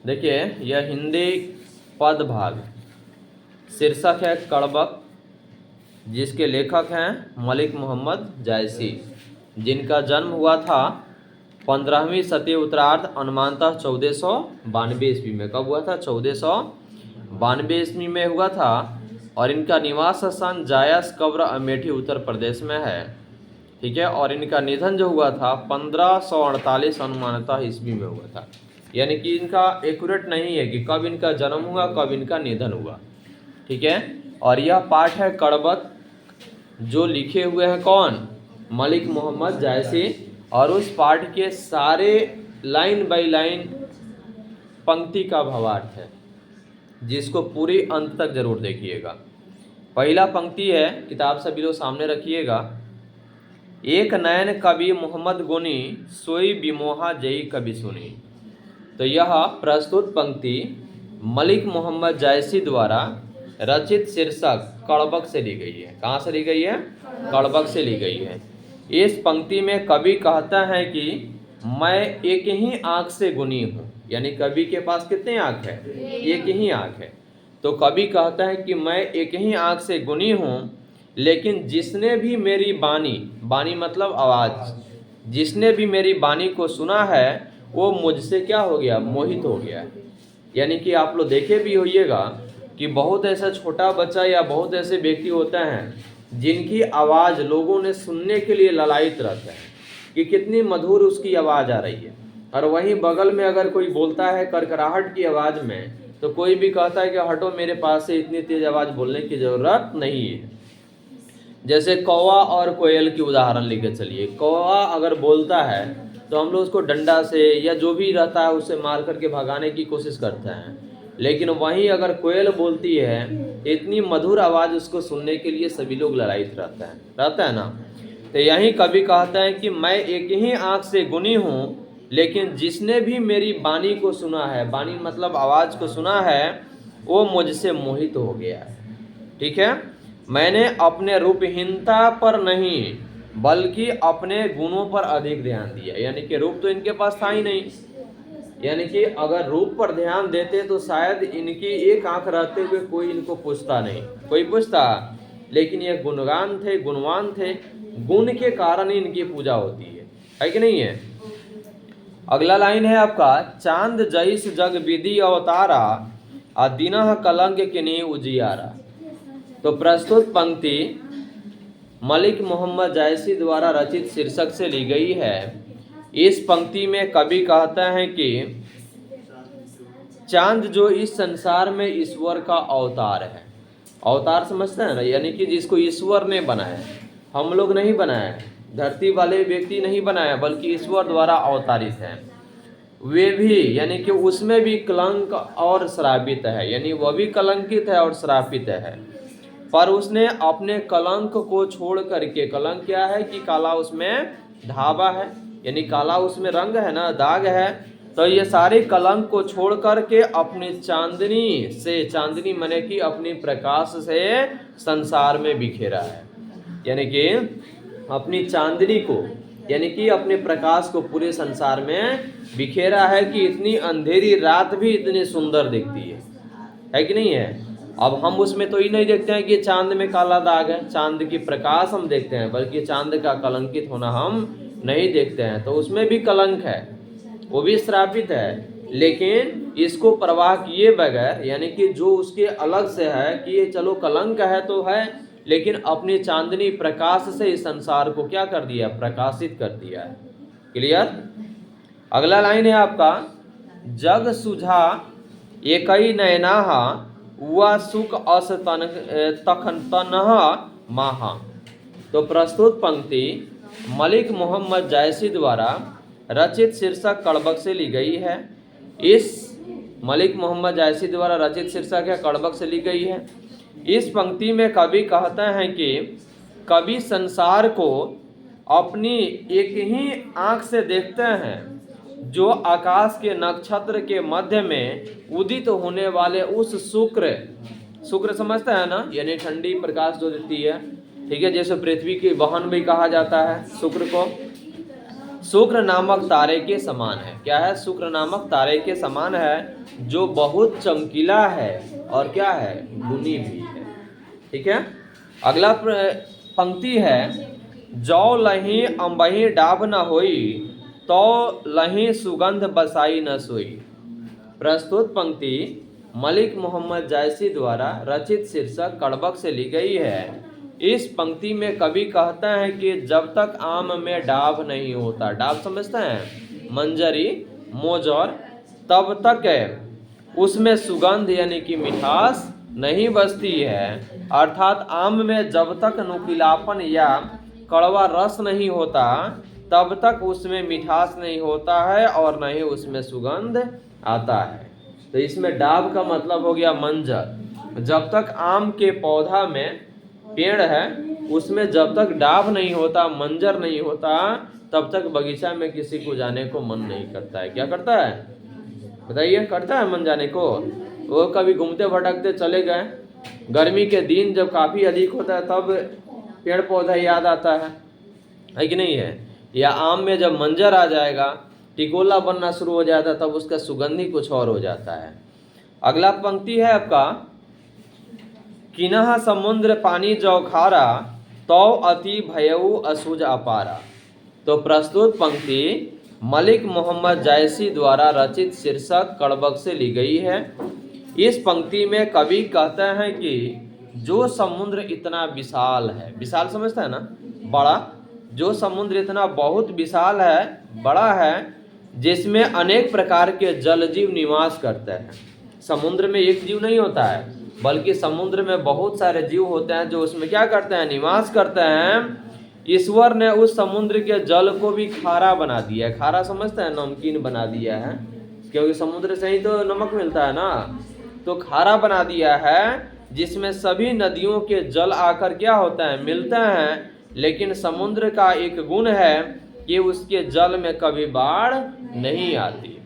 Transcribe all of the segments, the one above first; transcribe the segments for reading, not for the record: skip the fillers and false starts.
देखिए यह हिंदी पद भाग, शीर्षक है कड़बक, जिसके लेखक हैं मलिक मोहम्मद जायसी, जिनका जन्म हुआ था 15वीं सदी उत्तरार्ध अनुमानतः 1492 ईस्वी में। कब हुआ था? 1492 ईस्वी में हुआ था। और इनका निवास स्थान जायस कब्र अमेठी उत्तर प्रदेश में है। ठीक है। और इनका निधन जो हुआ था 1548 अनुमानतः ईस्वी में हुआ था। यानी कि इनका एक्यूरेट नहीं है कि कब इनका जन्म हुआ, कब इनका निधन हुआ। ठीक है। और यह पाठ है कड़बक, जो लिखे हुए हैं कौन? मलिक मोहम्मद जायसी। और उस पाठ के सारे लाइन बाय लाइन पंक्ति का भावार्थ है, जिसको पूरी अंत तक जरूर देखिएगा। पहला पंक्ति है, किताब सभी लोग सामने रखिएगा। एक नयन कवि मोहम्मद गुनी, सोई बिमोहा जई कवि सुनी। तो यह प्रस्तुत पंक्ति मलिक मोहम्मद जायसी द्वारा रचित शीर्षक कड़बक से ली गई है। कहाँ से ली गई है? कड़बक से ली गई है। इस पंक्ति में कवि कहता है कि मैं एक ही आँख से गुनी हूँ। यानी कवि के पास कितने आँख है? एक ही आँख है। तो कवि कहता है कि मैं एक ही आँख से गुनी हूँ, लेकिन जिसने भी मेरी बानी, बानी मतलब आवाज़, जिसने भी मेरी बानी को सुना है वो मुझसे क्या हो गया? मोहित हो गया। यानी कि आप लोग देखे भी होइएगा कि बहुत ऐसा छोटा बच्चा या बहुत ऐसे व्यक्ति होते हैं जिनकी आवाज़ लोगों ने सुनने के लिए ललायित रहते हैं कि कितनी मधुर उसकी आवाज़ आ रही है। और वहीं बगल में अगर कोई बोलता है करकराहट की आवाज़ में, तो कोई भी कहता है कि हटो मेरे पास से, इतनी तेज आवाज़ बोलने की ज़रूरत नहीं है। जैसे कौवा और कोयल की उदाहरण लेकर चलिए। कौवा अगर बोलता है तो हम लोग उसको डंडा से या जो भी रहता है उससे मार करके भगाने की कोशिश करते हैं, लेकिन वहीं अगर कोयल बोलती है, इतनी मधुर आवाज़ उसको सुनने के लिए सभी लोग ललायित रहता है ना। तो यही कवि कहता है कि मैं एक ही आँख से गुनी हूँ, लेकिन जिसने भी मेरी बानी को सुना है, बानी मतलब आवाज़ को सुना है, वो मुझसे मोहित हो गया है। ठीक है। मैंने अपने रूपहीनता पर नहीं बल्कि अपने गुणों पर अधिक ध्यान दिया। यानी कि रूप तो इनके पास था ही नहीं। यानी कि अगर रूप पर ध्यान देते तो शायद इनकी एक आंख रहते हुए कोई इनको पूछता नहीं, कोई पूछता, लेकिन ये गुणगान थे, गुणवान थे, गुण के कारण ही इनकी पूजा होती है कि नहीं है? अगला लाइन है आपका, चांद जैस जग विधि अवतारा, दिनह कलंक किन्हीं उजियारा। तो प्रस्तुत पंक्ति मलिक मोहम्मद जायसी द्वारा रचित शीर्षक से ली गई है। इस पंक्ति में कवि कहता है कि चांद जो इस संसार में ईश्वर का अवतार है। अवतार समझते हैं ना? यानी कि जिसको ईश्वर ने बनाया, हम लोग नहीं बनाया, धरती वाले व्यक्ति नहीं बनाया, बल्कि ईश्वर द्वारा अवतारित है। वे भी, यानी कि उसमें भी कलंक और श्रापित है, यानी वह भी कलंकित है और श्रापित है। पर उसने अपने कलंक को छोड़ करके, कलंक क्या है कि काला उसमें धावा है, यानी काला उसमें रंग है ना, दाग है, तो ये सारे कलंक को छोड़ करके अपनी चांदनी से, चांदनी माने कि अपनी प्रकाश से संसार में बिखेरा है। यानी कि अपनी चांदनी को, यानी कि अपने प्रकाश को पूरे संसार में बिखेरा है कि इतनी अंधेरी रात भी इतनी सुंदर दिखती है कि नहीं है? अब हम उसमें तो ही नहीं देखते हैं कि चांद में काला दाग है, चांद की प्रकाश हम देखते हैं, बल्कि चांद का कलंकित होना हम नहीं देखते हैं। तो उसमें भी कलंक है, वो भी श्रापित है, लेकिन इसको परवाह किए बगैर, यानी कि जो उसके अलग से है कि ये चलो कलंक है तो है, लेकिन अपनी चांदनी प्रकाश से इस संसार को क्या कर दिया? प्रकाशित कर दिया है। क्लियर? अगला लाइन है आपका, जग सुझा एकई नयनाहा, हुआ सुख अस तखन तनहा माहा। तो प्रस्तुत पंक्ति मलिक मोहम्मद जायसी द्वारा रचित शीर्षक कड़बक से ली गई है। इस मलिक मोहम्मद जायसी द्वारा रचित शीर्षक है कड़बक से ली गई है। इस पंक्ति में कवि कहते हैं कि कवि संसार को अपनी एक ही आँख से देखते हैं, जो आकाश के नक्षत्र के मध्य में उदित होने वाले उस शुक्र समझता है ना, यानी ठंडी प्रकाश जो देती है। ठीक है। जैसे पृथ्वी की बहन भी कहा जाता है शुक्र को। शुक्र नामक तारे के समान है। क्या है? शुक्र नामक तारे के समान है, जो बहुत चमकीला है और क्या है? गुनी भी है। ठीक है। अगला पंक्ति है, जौ लही अम्बही डाभ न होई, तो लही सुगंध बसाई न सोई। प्रस्तुत पंक्ति मलिक मोहम्मद जायसी द्वारा रचित शीर्षक कड़बक से ली गई है। इस पंक्ति में कवि कहता है कि जब तक आम में डाभ नहीं होता, डाभ समझते हैं? मंजरी, मोजर, तब तक उसमें सुगंध यानी कि मिठास नहीं बसती है। अर्थात आम में जब तक नुकीलापन या कड़वा रस नहीं होता, तब तक उसमें मिठास नहीं होता है और न ही उसमें सुगंध आता है। तो इसमें डाभ का मतलब हो गया मंजर। जब तक आम के पौधा में पेड़ है, उसमें जब तक डाभ नहीं होता, मंजर नहीं होता, तब तक बगीचा में किसी को जाने को मन नहीं करता है। क्या करता है? बताइए, करता है मन जाने को? वो कभी घूमते भटकते चले गए, गर्मी के दिन जब काफ़ी अधिक होता है तब पेड़ पौधा याद आता है कि नहीं है? या आम में जब मंजर आ जाएगा, टिकोला बनना शुरू हो जाता है, तब उसका सुगंध ही कुछ और हो जाता है। अगला पंक्ति है आपका, किन्हा समुद्र पानी जौ खारा, तो अति भयऊ असुज अपारा। तो प्रस्तुत पंक्ति मलिक मोहम्मद जायसी द्वारा रचित शीर्षक कड़बक से ली गई है। इस पंक्ति में कवि कहते हैं कि जो समुद्र इतना विशाल है, विशाल समझता है ना? बड़ा। जो समुद्र इतना बहुत विशाल है, बड़ा है, जिसमें अनेक प्रकार के जल जीव निवास करते हैं। समुद्र में एक जीव नहीं होता है, बल्कि समुद्र में बहुत सारे जीव होते हैं जो उसमें क्या करते हैं? निवास करते हैं। ईश्वर ने उस समुद्र के जल को भी खारा बना दिया है। खारा समझते हैं? नमकीन बना दिया है, क्योंकि समुद्र से ही तो नमक मिलता है ना। तो खारा बना दिया है, जिसमें सभी नदियों के जल आकर क्या होता है? मिलते हैं। लेकिन समुद्र का एक गुण है कि उसके जल में कभी बाढ़ नहीं आती।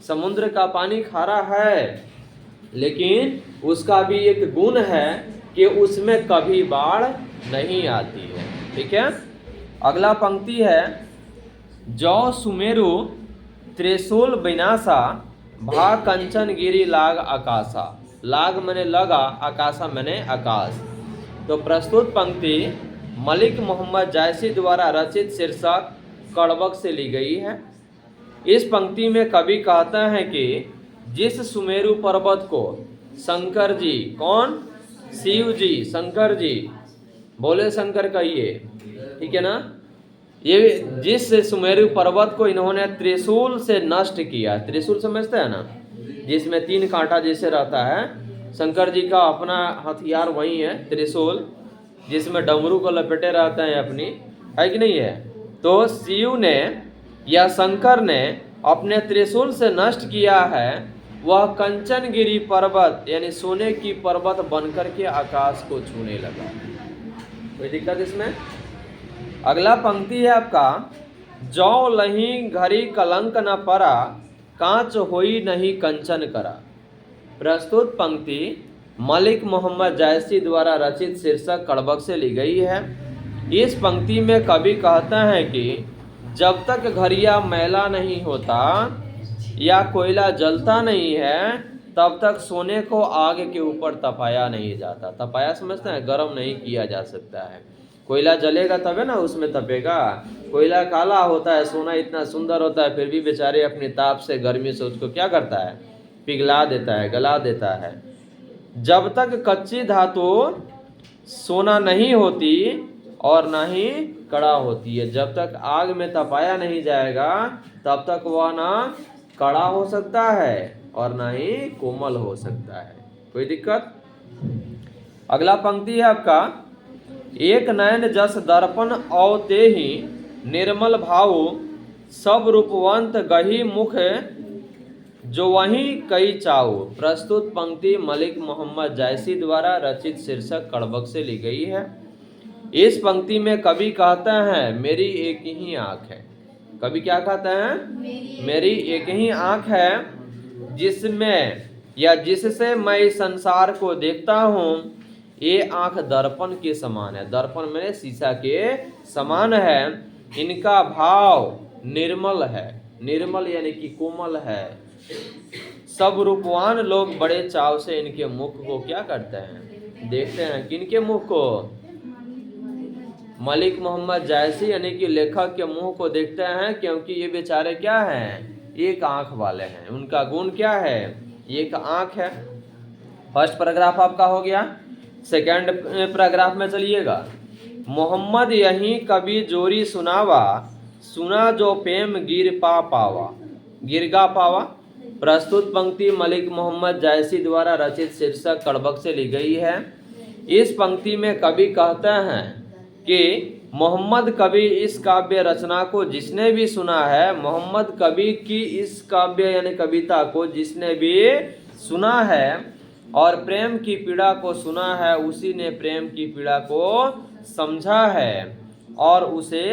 समुद्र का पानी खारा है, लेकिन उसका भी एक गुण है कि उसमें कभी बाढ़ नहीं आती है। ठीक है। अगला पंक्ति है, जौ सुमेरु त्रिशूल विनाशा, भा कंचन गिरी लाग आकाशा। लाग मैंने लगा, आकाशा मैंने आकाश। तो प्रस्तुत पंक्ति मलिक मोहम्मद जायसी द्वारा रचित शीर्षक कड़बक से ली गई है। इस पंक्ति में कवि कहता है कि जिस सुमेरु पर्वत को शंकर जी, कौन? शिव जी, शंकर जी, बोले शंकर कहिए, ठीक है ना? ये जिस सुमेरु पर्वत को इन्होंने त्रिशूल से नष्ट किया। त्रिशूल समझते हैं ना? जिसमें 3 कांटा जैसे रहता है। शंकर जी का अपना हथियार वही है, त्रिशूल, जिसमें डमरू को लपेटे रहते हैं अपनी, है कि नहीं है? तो शिव ने या शंकर ने अपने त्रिशूल से नष्ट किया है। वह कंचनगिरी पर्वत यानी सोने की पर्वत बनकर के आकाश को छूने लगा। कोई दिक्कत इसमें? अगला पंक्ति है आपका, जौ लही घड़ी कलंक न परा, कांच होई नहीं कंचन करा। प्रस्तुत पंक्ति मलिक मोहम्मद जायसी द्वारा रचित शीर्षक कड़बक से ली गई है। इस पंक्ति में कवि कहता है कि जब तक घड़िया मैला नहीं होता या कोयला जलता नहीं है, तब तक सोने को आग के ऊपर तपाया नहीं जाता। तपाया समझते हैं? गर्म नहीं किया जा सकता है। कोयला जलेगा तबे ना उसमें तपेगा। कोयला काला होता है, सोना इतना सुंदर होता है, फिर भी बेचारे अपनी ताप से, गर्मी से उसको क्या करता है? पिघला देता है, गला देता है। जब तक कच्ची धातु सोना नहीं होती और ना ही कड़ा होती है, जब तक आग में तपाया नहीं जाएगा, तब तक वह ना कड़ा हो सकता है और ना ही कोमल हो सकता है। कोई दिक्कत? अगला पंक्ति है आपका, एक नयन जस दर्पण औते ही, निर्मल भाव सब रूपवंत गही मुख, जो वहीं कई चाऊ। प्रस्तुत पंक्ति मलिक मोहम्मद जायसी द्वारा रचित शीर्षक कड़बक से ली गई है। इस पंक्ति में कवि कहता है, मेरी एक ही आँख है। कवि क्या कहता है? मेरी एक ही आँख है, जिसमें या जिससे मैं इस संसार को देखता हूँ। ये आँख दर्पण के समान है। दर्पण में शीशा के समान है। इनका भाव निर्मल है। निर्मल यानी कि कोमल है। सब रूपवान लोग बड़े चाव से इनके मुख को क्या करते हैं, देखते हैं। किनके मुख को? मलिक मोहम्मद जायसी यानी कि लेखक के मुंह को देखते हैं, क्योंकि ये बेचारे क्या हैं, एक आंख वाले हैं। उनका गुण क्या है, एक आंख है। फर्स्ट पैराग्राफ आपका हो गया। सेकंड पैराग्राफ में चलिएगा। मोहम्मद यही कभी जोरी सुनावा, सुना जो प्रेम गिर पा पावा, गिरगा पावा। प्रस्तुत पंक्ति मलिक मोहम्मद जायसी द्वारा रचित शीर्षक कड़बक से ली गई है। इस पंक्ति में कवि कहते हैं कि मोहम्मद कवि इस काव्य रचना को जिसने भी सुना है, मोहम्मद कवि की इस काव्य यानी कविता को जिसने भी सुना है और प्रेम की पीड़ा को सुना है, उसी ने प्रेम की पीड़ा को समझा है और उसे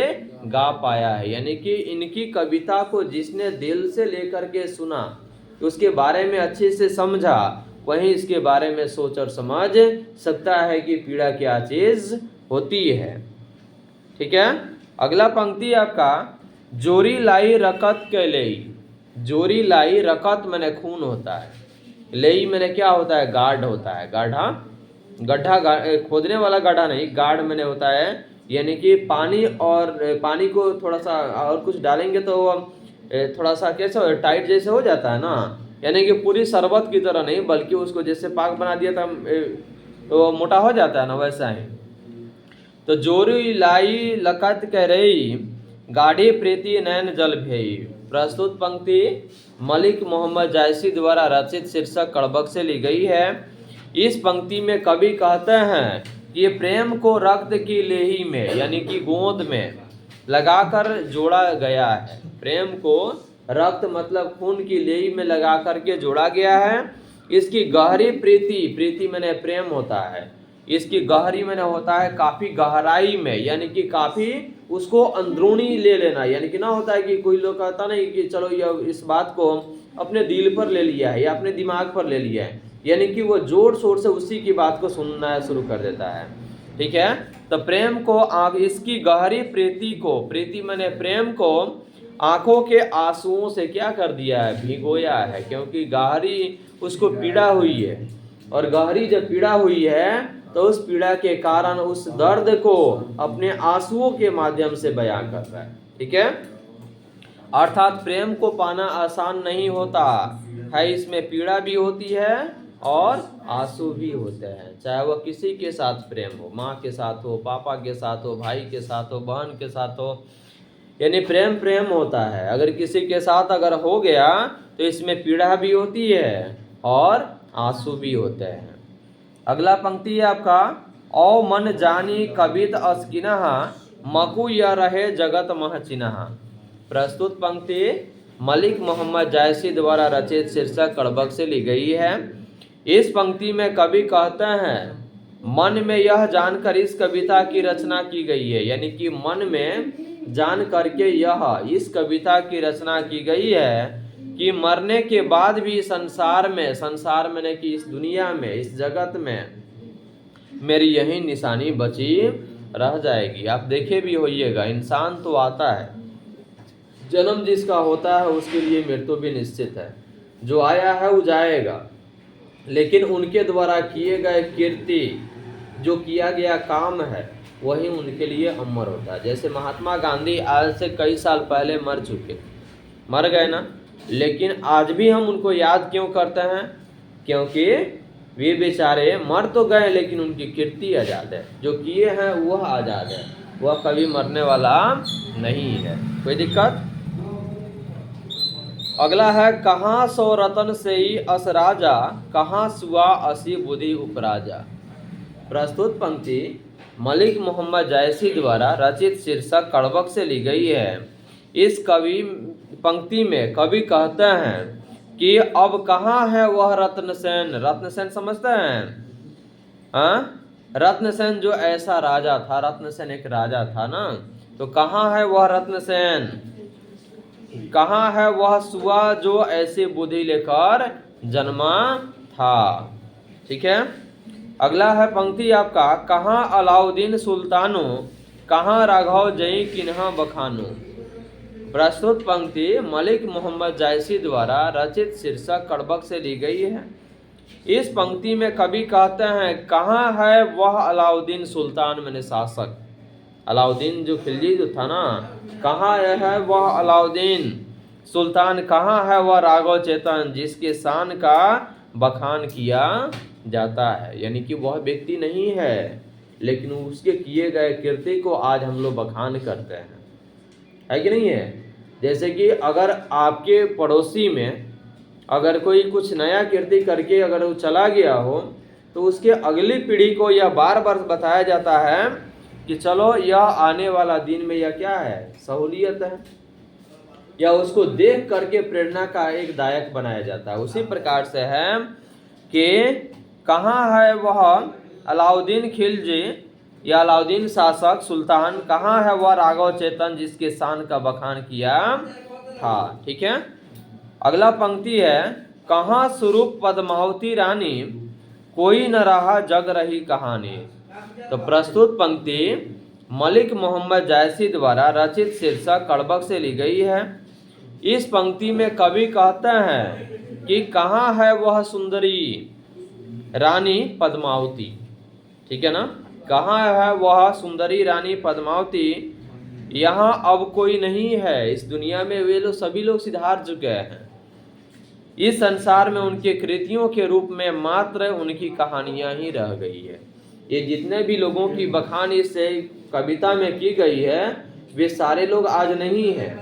गा पाया है। यानी कि इनकी कविता को जिसने दिल से लेकर के सुना, उसके बारे में अच्छे से समझा, वहीं इसके बारे में सोच और समझ सकता है कि पीड़ा क्या चीज होती है। ठीक है। अगला पंक्ति आपका, जोरी लाई रकत के लेई। जोरी लाई रकत मैंने खून होता है, लेई मैंने क्या होता है, गाढ़ होता है। गाढ़ा, गड्ढा, खोदने वाला गड्ढा नहीं, गाढ़ मैंने होता है। यानी कि पानी और पानी को थोड़ा सा और कुछ डालेंगे तो थोड़ा सा कैसा टाइट जैसे हो जाता है ना, यानी कि पूरी शरबत की तरह नहीं, बल्कि उसको जैसे पाक बना दिया था तो मोटा हो जाता है ना, वैसा ही। तो जोरी लाई लकत कह रही, गाढ़ी प्रीति नैन जल भई। प्रस्तुत पंक्ति मलिक मोहम्मद जायसी द्वारा रचित शीर्षक कड़बक से ली गई है। इस पंक्ति में कवि कहते हैं कि ये प्रेम को रक्त की लेही में यानी कि गोंद में लगाकर जोड़ा गया है। प्रेम को रक्त मतलब खून की लेही में लगा करके जोड़ा गया है। इसकी गहरी प्रीति, प्रीति मैंने प्रेम होता है, इसकी गहरी मैंने होता है काफी गहराई में, यानी कि काफी उसको अंदरूनी ले लेना। यानी कि ना होता है कि कोई लोग कहता नहीं कि चलो ये इस बात को अपने दिल पर ले लिया है या अपने दिमाग पर ले लिया है, यानी कि वो जोर शोर से उसी की बात को सुनना शुरू कर देता है। ठीक है। तो प्रेम को इसकी गहरी प्रीति को, प्रीति मैंने प्रेम को आंखों के आंसुओं से क्या कर दिया है, भिगोया है। क्योंकि गहरी उसको पीड़ा हुई है, और गहरी जब पीड़ा हुई है तो उस पीड़ा के कारण उस दर्द को अपने आंसुओं के माध्यम से बयां कर रहा है। ठीक है। अर्थात प्रेम को पाना आसान नहीं होता है, इसमें पीड़ा भी होती है और आंसू भी होते हैं। चाहे वह किसी के साथ प्रेम हो, माँ के साथ हो, पापा के साथ हो, भाई के साथ हो, बहन के साथ हो, यानी प्रेम प्रेम होता है। अगर किसी के साथ अगर हो गया तो इसमें पीड़ा भी होती है और आंसू भी होते हैं। अगला पंक्ति है आपका, औ मन जानी कवित अस्किनः, मकु या रहे जगत मह चिन्ह। प्रस्तुत पंक्ति मलिक मोहम्मद जायसी द्वारा रचित शीर्षक कड़बक से ली गई है। इस पंक्ति में कवि कहते हैं, मन में यह जानकर इस कविता की रचना की गई है। यानी कि मन में जान करके यह इस कविता की रचना की गई है कि मरने के बाद भी संसार में, संसार में कि इस दुनिया में, इस जगत में मेरी यही निशानी बची रह जाएगी। आप देखे भी होइएगा, इंसान तो आता है, जन्म जिसका होता है उसके लिए मृत्यु भी निश्चित है। जो आया है वो जाएगा, लेकिन उनके द्वारा किए गए कीर्ति, जो किया गया काम है, वही उनके लिए अमर होता है। जैसे महात्मा गांधी आज से कई साल पहले मर चुके, मर गए ना, लेकिन आज भी हम उनको याद क्यों करते हैं? क्योंकि वे बेचारे मर तो गए लेकिन उनकी कीर्ति आज़ाद है, जो किए हैं वह आज़ाद है, वह कभी मरने वाला नहीं है। कोई दिक्कत? अगला है, कहाँ सो रतन से ही अस राजा, कहाँ सुआ असी बुद्धि उपराजा। प्रस्तुत पंक्ति मलिक मोहम्मद जायसी द्वारा रचित शीर्षक कड़बक से ली गई है। इस कवि पंक्ति में कवि कहते हैं कि अब कहाँ है वह रत्नसेन। रत्नसेन समझते हैं? हाँ, रत्नसेन जो ऐसा राजा था, रत्नसेन एक राजा था ना, तो कहाँ है वह रत्नसेन? कहाँ है वह सुआ जो ऐसे बुद्धि लेकर जन्मा था? ठीक है। अगला है पंक्ति आपका, कहाँ अलाउद्दीन सुल्तानो, कहाँ राघव जई किन्हा बखानो। प्रस्तुत पंक्ति मलिक मोहम्मद जायसी द्वारा रचित शीर्षक कड़बक से ली गई है। इस पंक्ति में कवि कहते हैं, कहाँ है वह अलाउद्दीन सुल्तान मैंने शासक। अलाउद्दीन जो खिलजी जो था ना, कहाँ है वह अलाउद्दीन सुल्तान, कहाँ है वह राघव चेतन जिसके शान का बखान किया जाता है। यानी कि वह व्यक्ति नहीं है, लेकिन उसके किए गए कीर्ति को आज हम लोग बखान करते हैं, है कि नहीं है। जैसे कि अगर आपके पड़ोसी में अगर कोई कुछ नया कीर्ति करके अगर वो चला गया हो, तो उसके अगली पीढ़ी को यह बार बार बताया जाता है कि चलो यह आने वाला दिन में यह क्या है, सहूलियत है, या उसको देख करके प्रेरणा का एक दायक बनाया जाता है। उसी प्रकार से है कि कहाँ है वह अलाउद्दीन खिलजी या अलाउद्दीन शासक सुल्तान, कहाँ है वह राघव चेतन जिसके शान का बखान किया था। ठीक है, अगला पंक्ति है, कहाँ स्वरूप पद्मावती रानी, कोई न रहा जग रही कहानी। तो प्रस्तुत पंक्ति मलिक मोहम्मद जायसी द्वारा रचित शीर्षक कड़बक से ली गई है। इस पंक्ति में कवि कहते हैं कि कहाँ है वह सुंदरी रानी पद्मावती। ठीक है ना, कहाँ है वह सुंदरी रानी पद्मावती, यहाँ अब कोई नहीं है इस दुनिया में, वे लोग सभी लोग सिधार चुके हैं। इस संसार में उनके कृतियों के रूप में मात्र उनकी कहानियां ही रह गई है। ये जितने भी लोगों की बखान इस कविता में की गई है, वे सारे लोग आज नहीं हैं,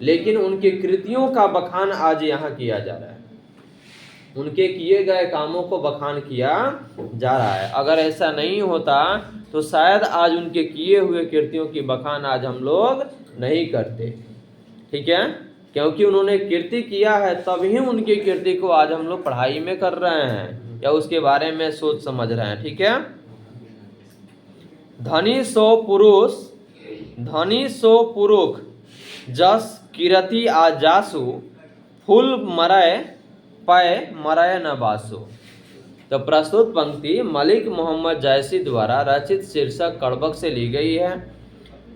लेकिन उनके कृतियों का बखान आज यहाँ किया जा रहा है, उनके किए गए कामों को बखान किया जा रहा है। अगर ऐसा नहीं होता तो शायद आज उनके किए हुए कृतियों की बखान आज हम लोग नहीं करते। ठीक है, क्योंकि उन्होंने कीर्ति किया है, तभी उनकी कीर्ति को आज हम लोग पढ़ाई में कर रहे हैं या उसके बारे में सोच समझ रहे हैं। ठीक है, धनी सो पुरुष, धनी सो पुरुष जस कीरति आ जासु, फूल मरय पय मरय न बासु। तो प्रस्तुत पंक्ति मलिक मोहम्मद जायसी द्वारा रचित शीर्षक कड़बक से ली गई है।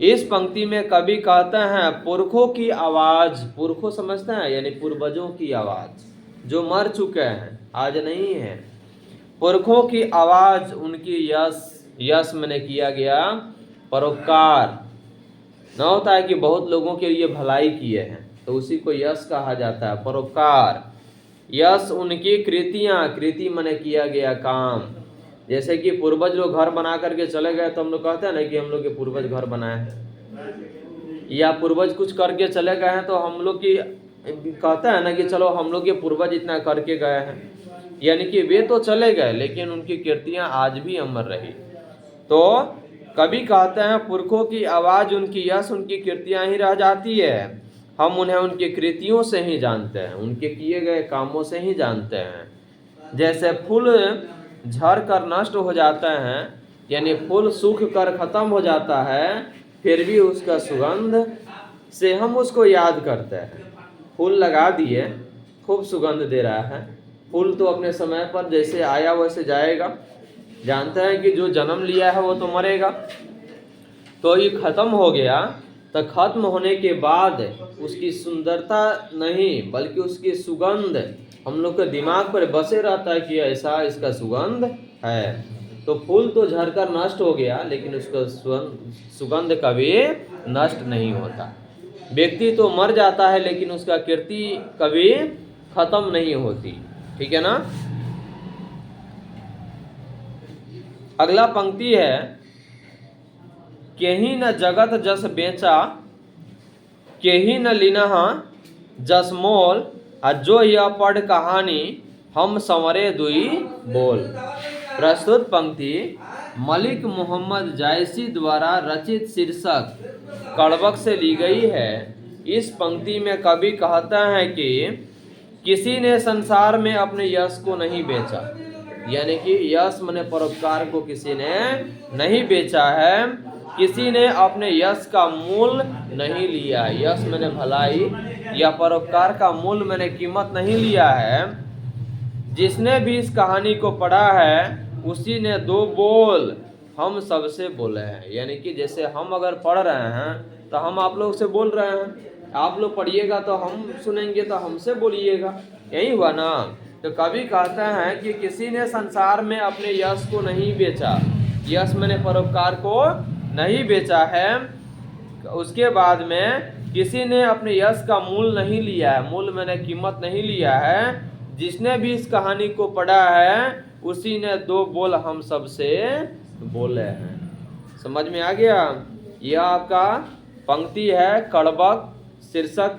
इस पंक्ति में कवि कहते हैं, पुरखों की आवाज, पुरखों समझते हैं यानी पूर्वजों की आवाज, जो मर चुके हैं आज नहीं है, पुरखों की आवाज, उनकी यश, यश मैंने किया गया परोपकार। न होता है कि बहुत लोगों के लिए भलाई किए हैं तो उसी को यश कहा जाता है, परोपकार। यश उनकी कृतियां, कृति मैंने किया गया काम। जैसे कि पूर्वज लोग घर बना करके चले गए तो हम लोग कहते हैं ना कि हम लोग के पूर्वज घर बनाए हैं, या पूर्वज कुछ करके चले गए हैं तो हम लोग की कहते हैं ना कि चलो हम लोग के पूर्वज इतना करके गए हैं। यानी कि वे तो चले गए लेकिन उनकी कीर्तियां आज भी अमर रही। तो कवि कहते हैं, पुरखों की आवाज, उनकी यश, उनकी कीर्तियां ही रह जाती है। हम उन्हें उनकी कृतियों से ही जानते हैं, उनके किए गए कामों से ही जानते हैं। जैसे फूल झड़ कर नष्ट हो जाते हैं, यानी फूल सूख कर खत्म हो जाता है, फिर भी उसका सुगंध से हम उसको याद करते हैं। फूल लगा दिए, खूब सुगंध दे रहा है, फूल तो अपने समय पर जैसे आया वैसे जाएगा। जानते हैं कि जो जन्म लिया है वो तो मरेगा, तो ये खत्म हो गया, तो खत्म होने के बाद उसकी सुंदरता नहीं बल्कि उसकी सुगंध हम लोग के दिमाग पर बसे रहता है कि ऐसा इसका सुगंध है। तो फूल तो झड़कर नष्ट हो गया लेकिन उसका सुगंध कभी नष्ट नहीं होता। व्यक्ति तो मर जाता है लेकिन उसका कीर्ति कभी खत्म नहीं होती। ठीक है ना। अगला पंक्ति है, केही न जगत जस बेचा, केही न लिनहा जस मोल, आ जो यह पढ़ कहानी हम संवरे दुई बोल। प्रस्तुत पंक्ति मलिक मोहम्मद जायसी द्वारा रचित शीर्षक कड़बक से ली गई है। इस पंक्ति में कवि कहता है कि किसी ने संसार में अपने यश को नहीं बेचा, यानी कि यश माने परोपकार को किसी ने नहीं बेचा है, किसी ने अपने यश का मूल नहीं लिया। यश मैंने भलाई या परोपकार का मूल मैंने कीमत नहीं लिया है। जिसने भी इस कहानी को पढ़ा है उसी ने दो बोल हम सबसे बोले हैं, यानी कि जैसे हम अगर पढ़ रहे हैं तो हम आप लोग से बोल रहे हैं, आप लोग पढ़िएगा तो हम सुनेंगे, तो हमसे बोलिएगा, यही हुआ ना। तो कवि कहते हैं कि किसी ने संसार में अपने यश को नहीं बेचा, यश मैंने परोपकार को नहीं बेचा है। उसके बाद में किसी ने अपने यश का मूल नहीं लिया है, मूल मैंने कीमत नहीं लिया है। जिसने भी इस कहानी को पढ़ा है उसी ने दो बोल हम सबसे बोले हैं। समझ में आ गया। यह आपका पंक्ति है कड़बक, शीर्षक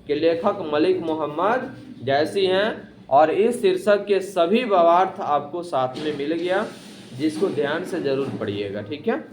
के लेखक मलिक मोहम्मद जैसी हैं, और इस शीर्षक के सभी भावार्थ आपको साथ में मिल गया, जिसको ध्यान से जरूर पढ़िएगा। ठीक है।